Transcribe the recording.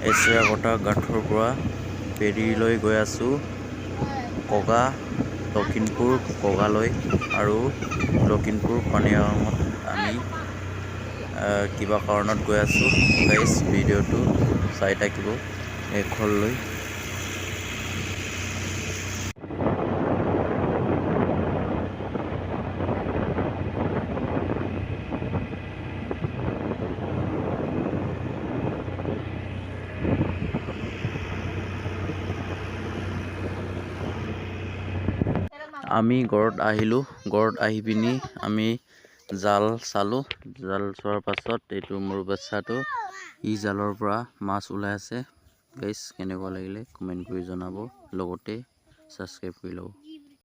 এচিৰাকটা গাঁথৰ পৰা পেৰীলৈ গৈ আছোঁ কগা লখিমপুৰ কগালৈ আৰু লখিমপুৰ পানীগাঁৱত আমি কিবা কাৰণত গৈ আছোঁ গাইজ ভিডিঅ'টো চাই থাকিব শেষলৈ। আমি ঘৰত আহিলোঁ, ঘৰত আহি পিনি আমি জাল চালোঁ, জাল চোৱাৰ পাছত এইটো মোৰ বাচ্চাটো ই জালৰ পৰা মাছ ওলাই আছে। গাইজ কেনেকুৱা লাগিলে কমেণ্ট কৰি জনাব, লগতে ছাবস্ক্ৰাইব কৰি ল'ব।